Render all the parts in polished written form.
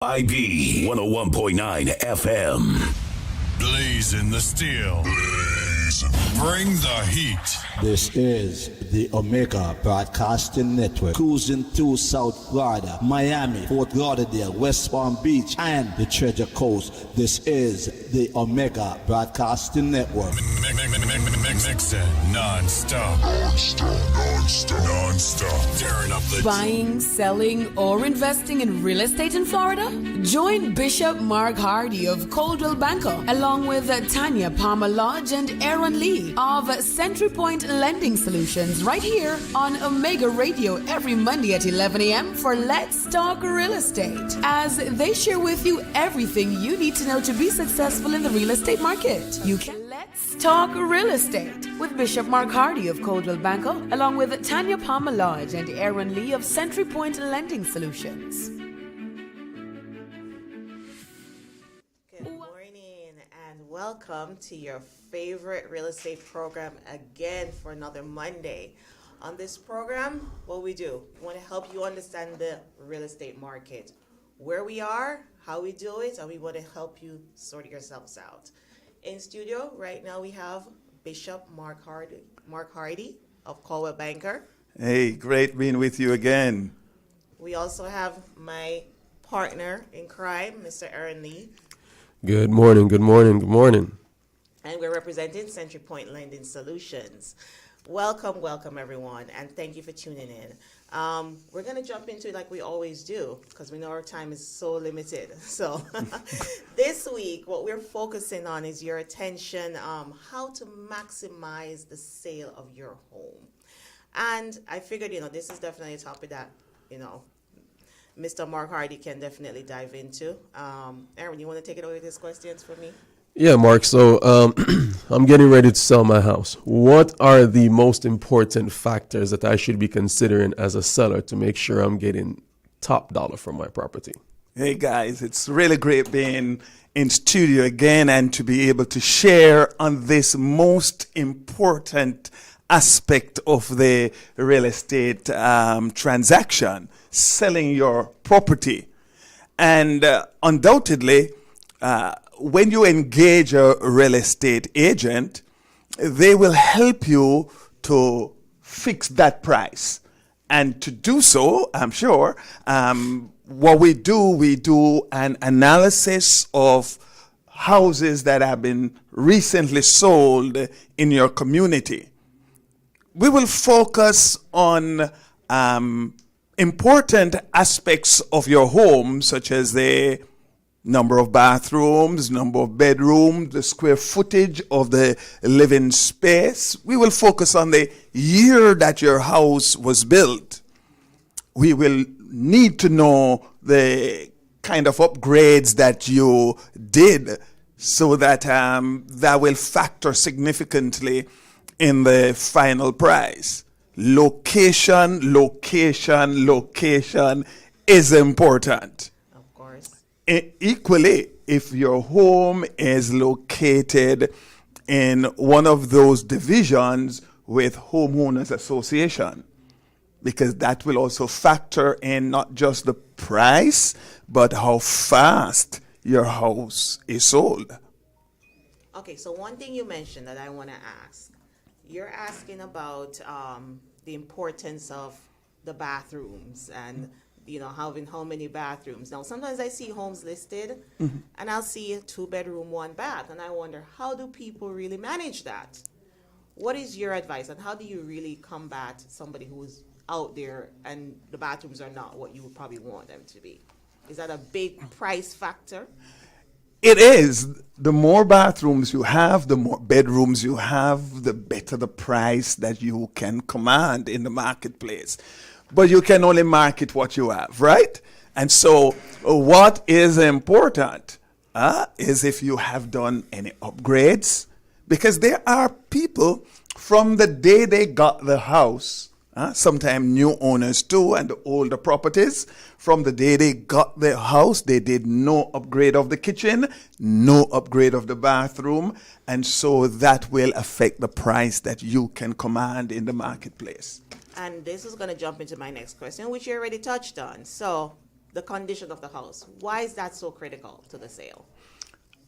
IB 101.9 FM. Blazing the steel. Bring the heat. This is the Omega Broadcasting Network, cruising through South Florida, Miami, Fort Lauderdale, West Palm Beach, and the Treasure Coast. This is the Omega Broadcasting Network. Mixing non-stop. Tearing up the Buying, selling, or investing in real estate in Florida? Join Bishop Mark Hardy of Coldwell Banker, along with Tanya Palmer Lodge and Aaron Lee of Century Point Lending Solutions, right here on Omega Radio every Monday at 11 a.m. for Let's Talk Real Estate, as they share with you everything you need to know to be successful in the real estate market. You can Let's Talk Real Estate with Bishop Mark Hardy of Coldwell Banker, along with Tanya Palmer Lodge and Aaron Lee of Century Point Lending Solutions. Good morning and welcome to your favorite real estate program again for another Monday. On this program, what we do, we want to help you understand the real estate market, where we are, how we do it, and we want to help you sort yourselves out. In studio right now we have Bishop Mark Hardy of Coldwell Banker. Hey, great being with you again. We also have my partner in crime, Mr. Aaron Lee. Good morning. And we're representing Century Point Lending Solutions. Welcome everyone, and thank you for tuning in. We're going to jump into it like we always do, because we know our time is so limited. So this week, what we're focusing on is your attention, how to maximize the sale of your home. And I figured, this is definitely a topic that, Mr. Mark Hardy can definitely dive into. Aaron, you want to take it away with these questions for me? Yeah, Mark. So I'm getting ready to sell my house. What are the most important factors that I should be considering as a seller to make sure I'm getting top dollar for my property? Hey guys, it's really great being in studio again and to be able to share on this most important aspect of the real estate transaction, selling your property. And undoubtedly, when you engage a real estate agent, they will help you to fix that price. And to do so, I'm sure, what we do an analysis of houses that have been recently sold in your community. We will focus on important aspects of your home, such as the number of bathrooms, number of bedrooms, the square footage of the living space. We will focus on the year that your house was built. We will need to know the kind of upgrades that you did, so that that will factor significantly in the final price. Location is important. Equally, if your home is located in one of those divisions with homeowners association, because that will also factor in not just the price, but how fast your house is sold. Okay, so one thing you mentioned that I want to ask, you're asking about the importance of the bathrooms and having how many bathrooms. Now, sometimes I see homes listed, and I'll see a 2-bedroom, 1 bath, and I wonder, how do people really manage that? What is your advice, and how do you really combat somebody who's out there and the bathrooms are not what you would probably want them to be? Is that a big price factor? It is. The more bathrooms you have, the more bedrooms you have, the better the price that you can command in the marketplace. But you can only market what you have, right? And so what is important is if you have done any upgrades, because there are people from the day they got the house, sometimes new owners too, and the older properties, from the day they got the house, they did no upgrade of the kitchen, no upgrade of the bathroom, and so that will affect the price that you can command in the marketplace. And this is going to jump into my next question, which you already touched on. So the condition of the house. Why is that so critical to the sale?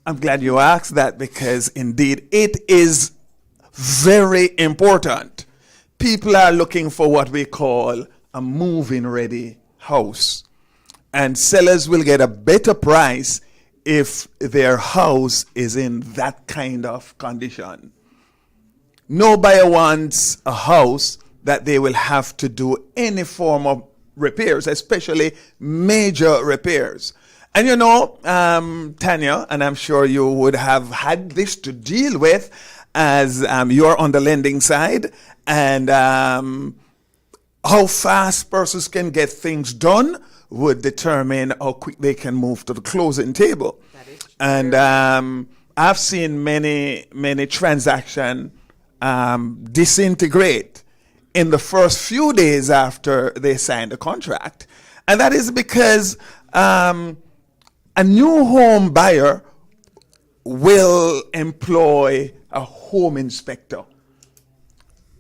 I'm glad you asked that because indeed it is very important. People are looking for what we call a move-in ready house. And sellers will get a better price if their house is in that kind of condition. No buyer wants a house that they will have to do any form of repairs, especially major repairs. And you know, Tanya, and I'm sure you would have had this to deal with as you're on the lending side, and how fast persons can get things done would determine how quick they can move to the closing table. That is true. And I've seen many transactions disintegrate in the first few days after they signed the contract. And that is because a new home buyer will employ a home inspector.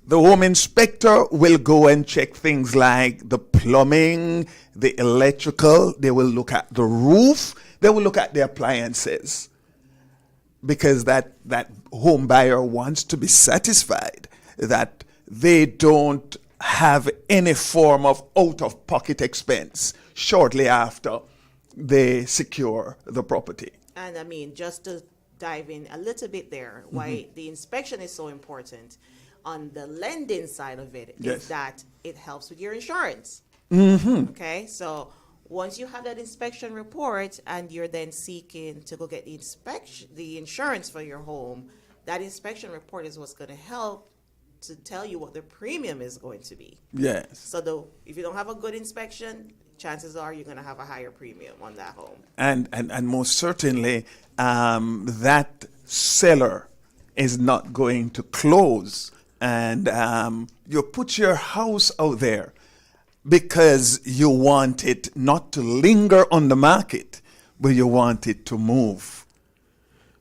The home inspector will go and check things like the plumbing, the electrical. They will look at the roof. They will look at the appliances. Because that home buyer wants to be satisfied that they don't have any form of out-of-pocket expense shortly after they secure the property. And I mean, just to dive in a little bit there, why the inspection is so important on the lending side of it Yes. is that it helps with your insurance. Okay, so once you have that inspection report and you're then seeking to go get the insurance for your home, that inspection report is what's going to help to tell you what the premium is going to be. Yes. So if you don't have a good inspection, chances are you're going to have a higher premium on that home. And most certainly, that seller is not going to close. And you put your house out there because you want it not to linger on the market, but you want it to move.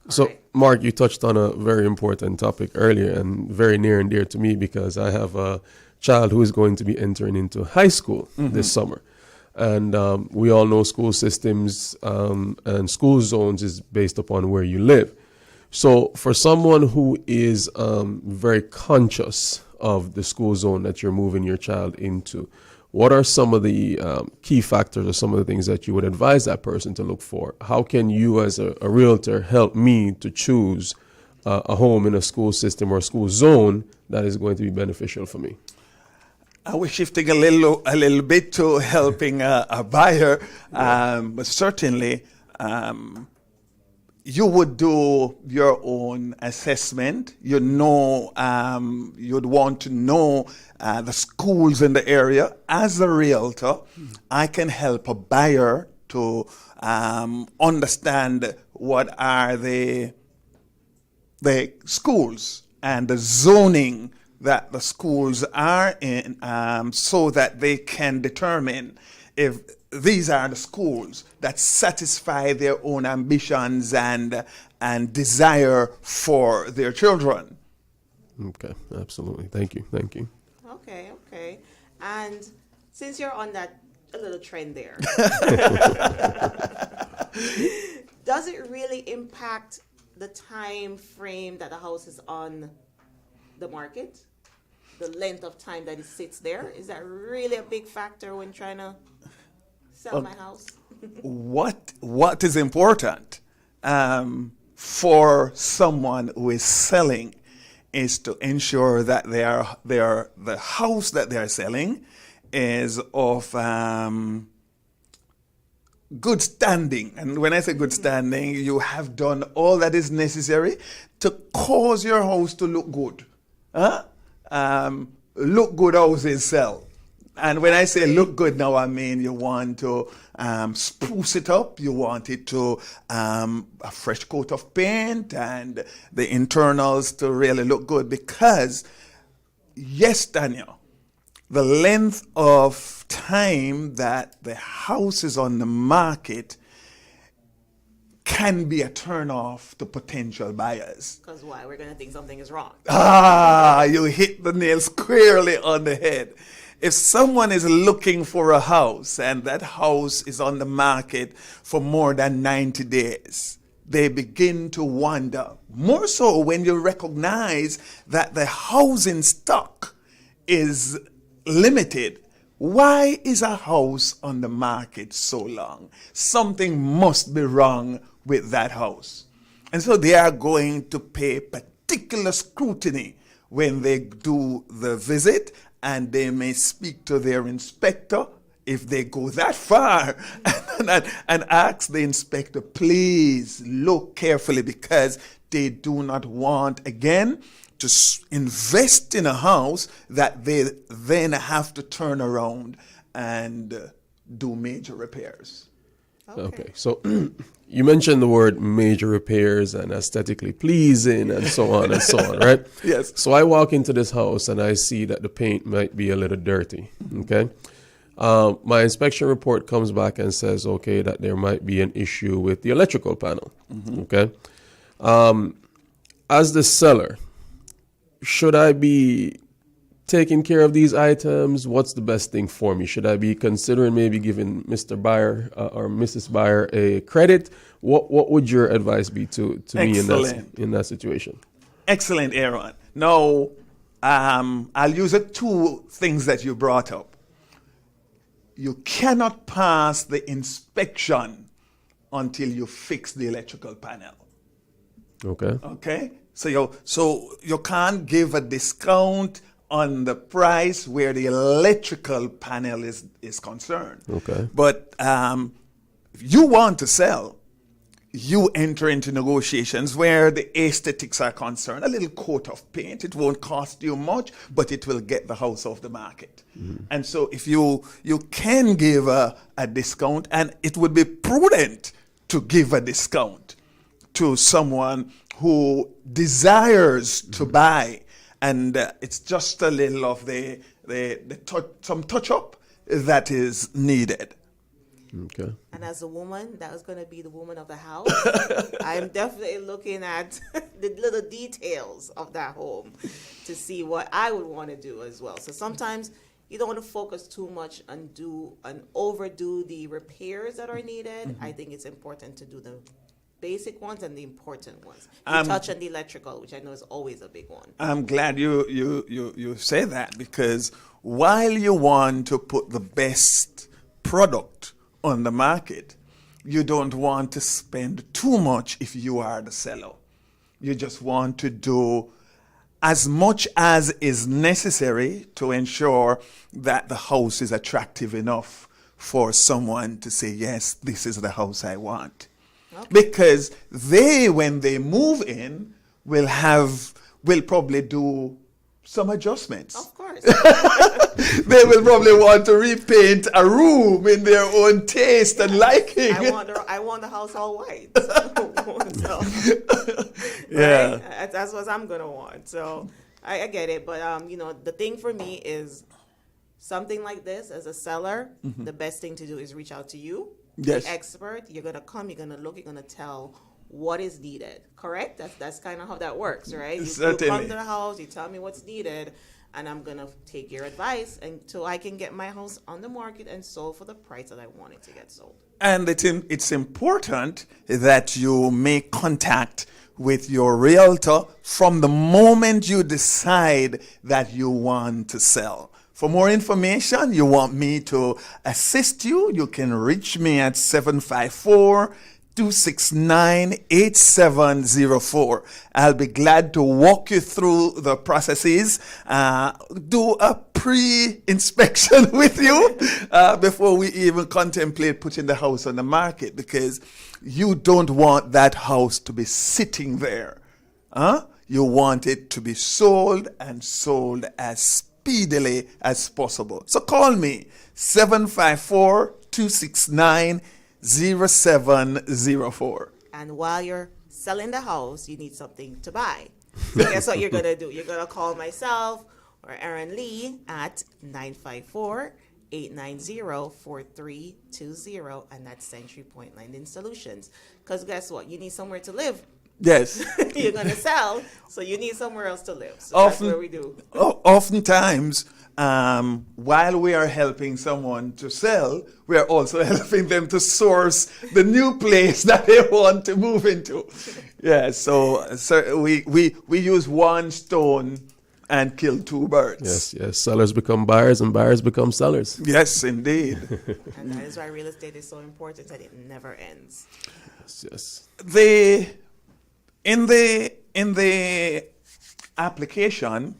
So, Alright. Mark, you touched on a very important topic earlier and very near and dear to me because I have a child who is going to be entering into high school this summer. And we all know school systems and school zones is based upon where you live. So for someone who is very conscious of the school zone that you're moving your child into, what are some of the key factors or some of the things that you would advise that person to look for? How can you as a realtor help me to choose a home in a school system or a school zone that is going to be beneficial for me? We're shifting a little bit to helping a buyer, but certainly you would do your own assessment. You know, you'd want to know the schools in the area. As a realtor, I can help a buyer to understand what are the schools and the zoning that the schools are in, so that they can determine if these are the schools that satisfy their own ambitions and desire for their children. Okay, absolutely. Thank you. Okay. And since you're on that a little trend there, does it really impact the time frame that the house is on the market? The length of time that it sits there? Is that really a big factor when trying to sell my house? What is important for someone who is selling is to ensure that the house that they are selling is of good standing. And when I say good standing, you have done all that is necessary to cause your house to look good. Look good houses sell. And when I say look good now, I mean you want to spruce it up. You want it to a fresh coat of paint and the internals to really look good. Because, yes, Daniel, the length of time that the house is on the market can be a turn-off to potential buyers. Because why? We're going to think something is wrong. You hit the nail squarely on the head. If someone is looking for a house and that house is on the market for more than 90 days, they begin to wonder. More so when you recognize that the housing stock is limited. Why is a house on the market so long? Something must be wrong with that house. And so they are going to pay particular scrutiny when they do the visit, and they may speak to their inspector if they go that far and ask the inspector, please look carefully, because they do not want, again, to invest in a house that they then have to turn around and do major repairs. Okay, so you mentioned the word major repairs and aesthetically pleasing and so on and so on, right? Yes. So I walk into this house and I see that the paint might be a little dirty, okay? My inspection report comes back and says, okay, that there might be an issue with the electrical panel, okay? As the seller, should I be taking care of these items? What's the best thing for me? Should I be considering maybe giving Mr. Buyer or Mrs. Buyer a credit? What would your advice be to me in that situation? Excellent, Aaron. Now, I'll use the two things that you brought up. You cannot pass the inspection until you fix the electrical panel. Okay. Okay? So you can't give a discount on the price where the electrical panel is concerned. Okay. But if you want to sell, you enter into negotiations where the aesthetics are concerned. A little coat of paint, it won't cost you much, but it will get the house off the market. And so if you can give a discount, and it would be prudent to give a discount to someone who desires to buy, and it's just a little of some touch-up that is needed. Okay. And as a woman that was going to be the woman of the house, I'm definitely looking at the little details of that home to see what I would want to do as well. So sometimes you don't want to focus too much and overdo the repairs that are needed. I think it's important to do the basic ones and the important ones. You touch on the electrical, which I know is always a big one. I'm glad you say that, because while you want to put the best product on the market, you don't want to spend too much if you are the seller. You just want to do as much as is necessary to ensure that the house is attractive enough for someone to say, yes, this is the house I want. Okay. Because when they move in, will probably do some adjustments. Of course. They will probably want to repaint a room in their own taste and liking. I want the house all white. So, yeah. Right? That's what I'm going to want. So I get it. But, the thing for me is something like this, as a seller, the best thing to do is reach out to you. Yes. The expert. You're going to come, you're going to look, you're going to tell what is needed. Correct? That's kind of how that works, right? You come to the house, you tell me what's needed, and I'm going to take your advice until I can get my house on the market and sold for the price that I want it to get sold. And it's important that you make contact with your realtor from the moment you decide that you want to sell. For more information, you want me to assist you, you can reach me at 754-269-8704. I'll be glad to walk you through the processes, do a pre-inspection with you before we even contemplate putting the house on the market, because you don't want that house to be sitting there. You want it to be sold, and sold as speedily as possible. So call me, 754-269-0704. And while you're selling the house, you need something to buy. So guess what you're going to do? You're going to call myself or Aaron Lee at 954-890-4320, and that's Century Point Lending Solutions. Because guess what? You need somewhere to live. Yes. You're going to sell, so you need somewhere else to live. So that's what we do. Oftentimes, while we are helping someone to sell, we are also helping them to source the new place that they want to move into. Yeah, so we use one stone and kill two birds. Yes. Sellers become buyers and buyers become sellers. Yes, indeed. And that is why real estate is so important, that it never ends. Yes. In the application,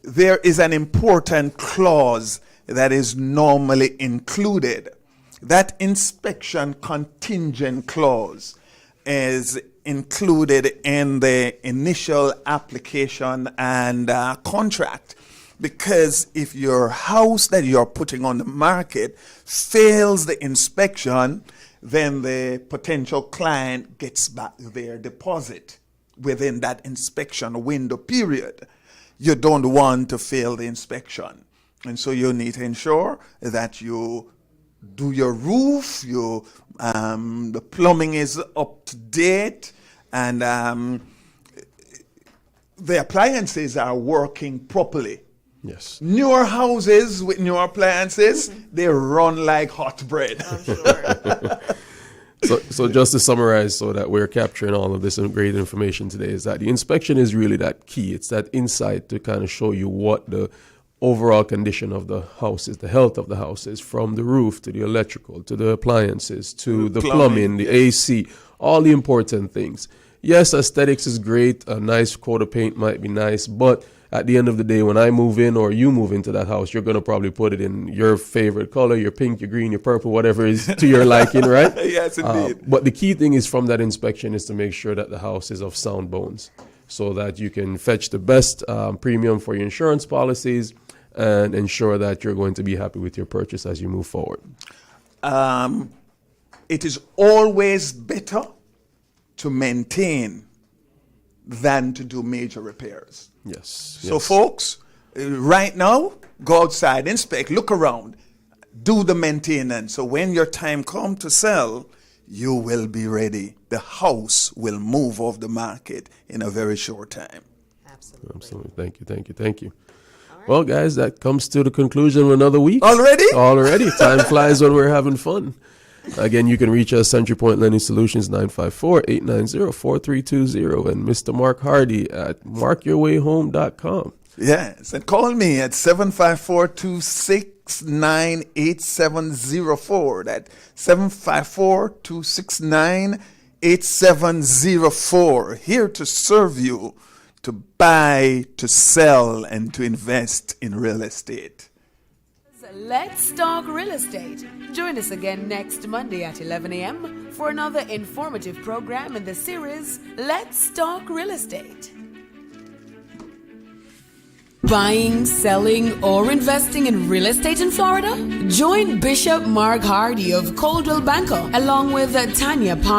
there is an important clause that is normally included. That inspection contingent clause is included in the initial application and contract, because if your house that you're putting on the market fails the inspection, then the potential client gets back their deposit within that inspection window period. You don't want to fail the inspection. And so you need to ensure that you do your roof, the plumbing is up to date, and the appliances are working properly. Yes. Newer houses with newer appliances, they run like hot bread. I'm sure. So just to summarize, so that we're capturing all of this great information today, is that the inspection is really that key. It's that insight to kind of show you what the overall condition of the house is, the health of the house is, from the roof to the electrical, to the appliances, to the plumbing, the AC, all the important things. Yes, aesthetics is great. A nice coat of paint might be nice, but at the end of the day, when I move in or you move into that house, you're going to probably put it in your favorite color, your pink, your green, your purple, whatever is to your liking, right? Yes, indeed. But the key thing is from that inspection is to make sure that the house is of sound bones, so that you can fetch the best premium for your insurance policies and ensure that you're going to be happy with your purchase as you move forward. It is always better to maintain than to do major repairs. Yes. So, folks, right now, go outside, inspect, look around, do the maintenance. So when your time comes to sell, you will be ready. The house will move off the market in a very short time. Absolutely. Thank you. Well, guys, that comes to the conclusion of another week. Already? Time flies when we're having fun. Again, you can reach us, Century Point Lending Solutions, 954-890-4320, and Mr. Mark Hardy at markyourwayhome.com. Yes, and call me at 754-269-8704. That's 754-269-8704. Here to serve you, to buy, to sell, and to invest in real estate. Let's Talk Real Estate. Join us again next Monday at 11 a.m. for another informative program in the series Let's Talk Real Estate. Buying, selling, or investing in real estate in Florida? Join Bishop Mark Hardy of Coldwell Banker along with Tanya Palmer